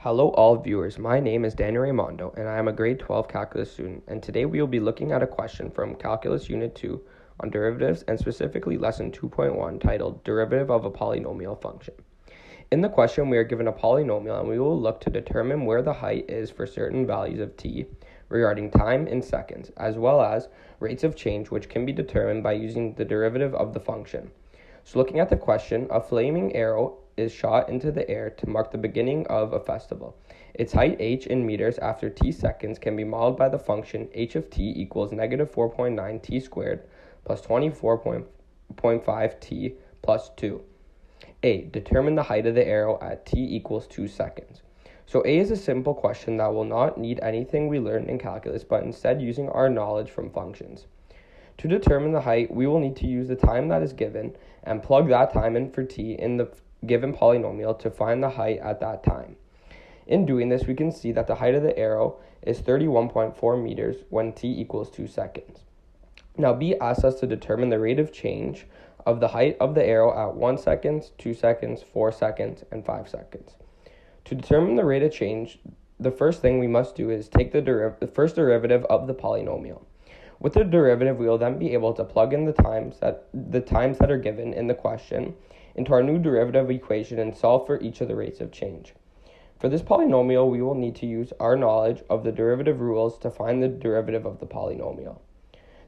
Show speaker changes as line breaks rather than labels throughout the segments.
Hello all viewers, my name is Raimondo and I am a grade 12 calculus student, and today we will be looking at a question from Calculus Unit 2 on derivatives and specifically lesson 2.1 titled Derivative of a Polynomial Function. In the question we are given a polynomial and we will look to determine where the height is for certain values of t regarding time in seconds, as well as rates of change which can be determined by using the derivative of the function. So looking at the question, a flaming arrow is shot into the air to mark the beginning of a festival. Its height h in meters after t seconds can be modeled by the function h of t equals negative 4.9 t squared plus 24.5 t plus 2. A. Determine the height of the arrow at t equals 2 seconds. So A is a simple question that will not need anything we learned in calculus, but instead using our knowledge from functions. To determine the height, we will need to use the time that is given and plug that time in for t in the given polynomial to find the height at that time. In doing this, we can see that the height of the arrow is 31.4 meters when t equals 2 seconds. Now B asks us to determine the rate of change of the height of the arrow at 1 second, 2 seconds, 4 seconds, and 5 seconds. To determine the rate of change, the first thing we must do is take the first derivative of the polynomial. With the derivative, we will then be able to plug in the times that are given in the question into our new derivative equation and solve for each of the rates of change. For this polynomial, we will need to use our knowledge of the derivative rules to find the derivative of the polynomial.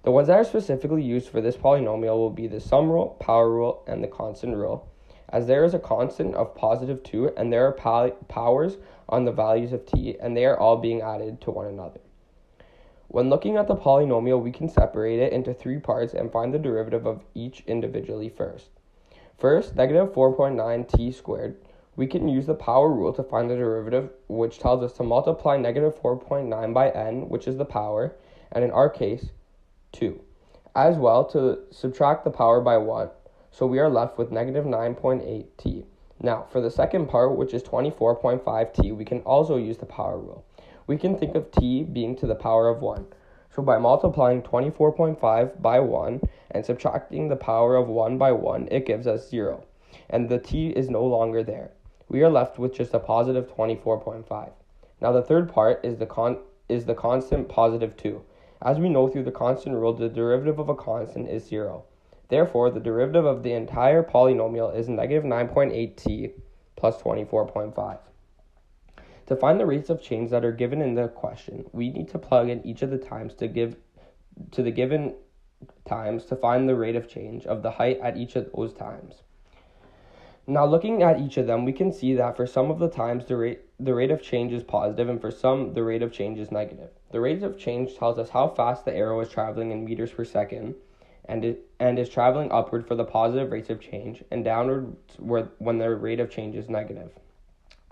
The ones that are specifically used for this polynomial will be the sum rule, power rule, and the constant rule, as there is a constant of positive 2 and there are powers on the values of t, and they are all being added to one another. When looking at the polynomial, we can separate it into 3 parts and find the derivative of each individually first. First, negative 4.9 t squared. We can use the power rule to find the derivative, which tells us to multiply negative 4.9 by n, which is the power, and in our case, 2. As well, to subtract the power by 1, so we are left with negative 9.8 t. Now, for the second part, which is 24.5 t, we can also use the power rule. We can think of t being to the power of 1. So by multiplying 24.5 by 1 and subtracting the power of 1 by 1, it gives us 0. And the t is no longer there. We are left with just a positive 24.5. Now the third part is the constant positive 2. As we know through the constant rule, the derivative of a constant is 0. Therefore, the derivative of the entire polynomial is negative 9.8t plus 24.5. To find the rates of change that are given in the question, we need to plug in each of the times to the given times to find the rate of change of the height at each of those times. Now looking at each of them, we can see that for some of the times the rate of change is positive, and for some the rate of change is negative. The rate of change tells us how fast the arrow is traveling in meters per second, and is traveling upward for the positive rates of change, and downward when the rate of change is negative.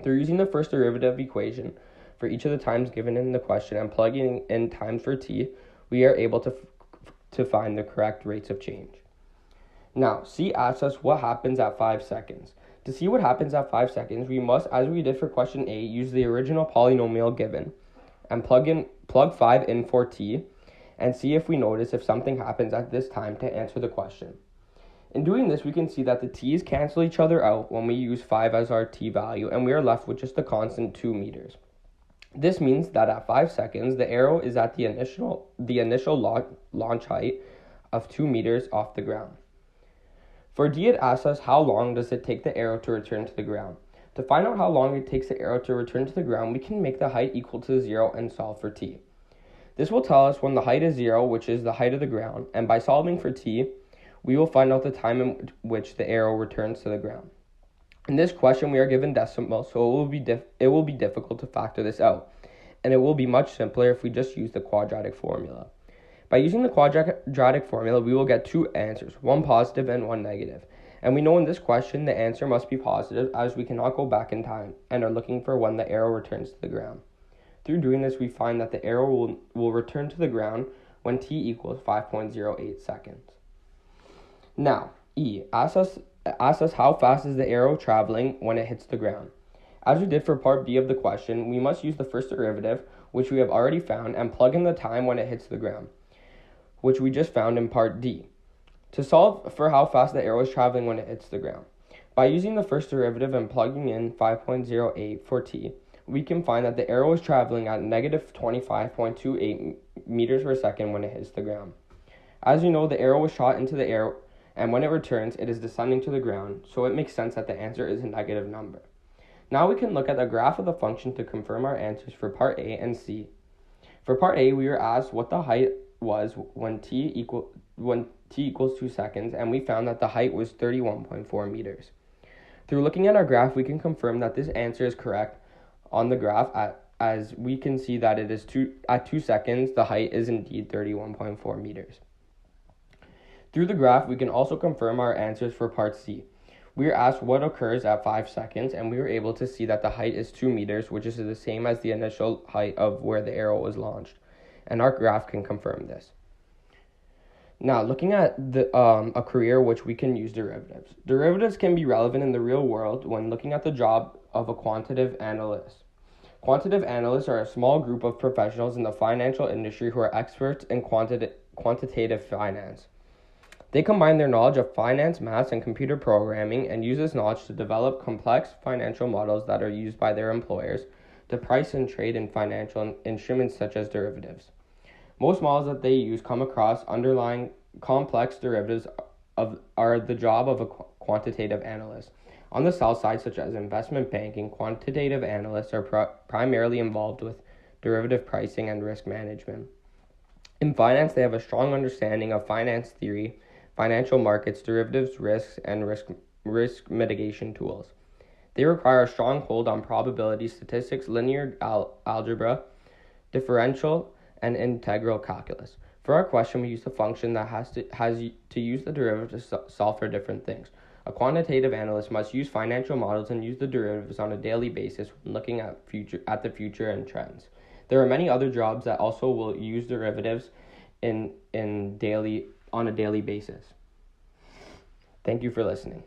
Through using the first derivative equation for each of the times given in the question and plugging in times for t, we are able to find the correct rates of change. Now, C asks us what happens at 5 seconds. To see what happens at 5 seconds, we must, as we did for question A, use the original polynomial given and plug 5 in for t and see if we notice if something happens at this time to answer the question. In doing this, we can see that the t's cancel each other out when we use 5 as our t value, and we are left with just the constant 2 meters. This means that at 5 seconds, the arrow is at the initial launch height of 2 meters off the ground. For D, it asks us how long does it take the arrow to return to the ground. To find out how long it takes the arrow to return to the ground, we can make the height equal to 0 and solve for t. This will tell us when the height is 0, which is the height of the ground, and by solving for t, we will find out the time in which the arrow returns to the ground. In this question, we are given decimals, so it will be difficult to factor this out, and it will be much simpler if we just use the quadratic formula. By using the quadratic formula, we will get 2 answers, one positive and one negative. And we know in this question, the answer must be positive as we cannot go back in time and are looking for when the arrow returns to the ground. Through doing this, we find that the arrow will return to the ground when t equals 5.08 seconds. Now, E asks us how fast is the arrow traveling when it hits the ground. As we did for part B of the question, we must use the first derivative, which we have already found, and plug in the time when it hits the ground, which we just found in part D, to solve for how fast the arrow is traveling when it hits the ground. By using the first derivative and plugging in 5.08 for t, we can find that the arrow is traveling at negative 25.28 meters per second when it hits the ground. As you know, the arrow was shot into the air, and when it returns, it is descending to the ground, so it makes sense that the answer is a negative number. Now we can look at the graph of the function to confirm our answers for part A and C. For part A, we were asked what the height was when t equals 2 seconds, and we found that the height was 31.4 meters. Through looking at our graph, we can confirm that this answer is correct on the graph, as we can see that it is at 2 seconds, the height is indeed 31.4 meters. Through the graph, we can also confirm our answers for part C. We were asked what occurs at 5 seconds, and we were able to see that the height is 2 meters, which is the same as the initial height of where the arrow was launched. And our graph can confirm this. Now, looking at a career which we can use derivatives. Derivatives can be relevant in the real world when looking at the job of a quantitative analyst. Quantitative analysts are a small group of professionals in the financial industry who are experts in quantitative finance. They combine their knowledge of finance, maths, and computer programming and use this knowledge to develop complex financial models that are used by their employers to price and trade in financial instruments such as derivatives. Most models that they use come across underlying complex derivatives are the job of a quantitative analyst. On the sell side, such as investment banking, quantitative analysts are primarily involved with derivative pricing and risk management. In finance, they have a strong understanding of finance theory, financial markets, derivatives, risks, and risk mitigation tools. They require a strong hold on probability statistics, linear algebra, differential, and integral calculus. For our question, we use a function that has to use the derivative to solve for different things. A quantitative analyst must use financial models and use the derivatives on a daily basis when looking at the future and trends. There are many other jobs that also will use derivatives on a daily basis. Thank you for listening.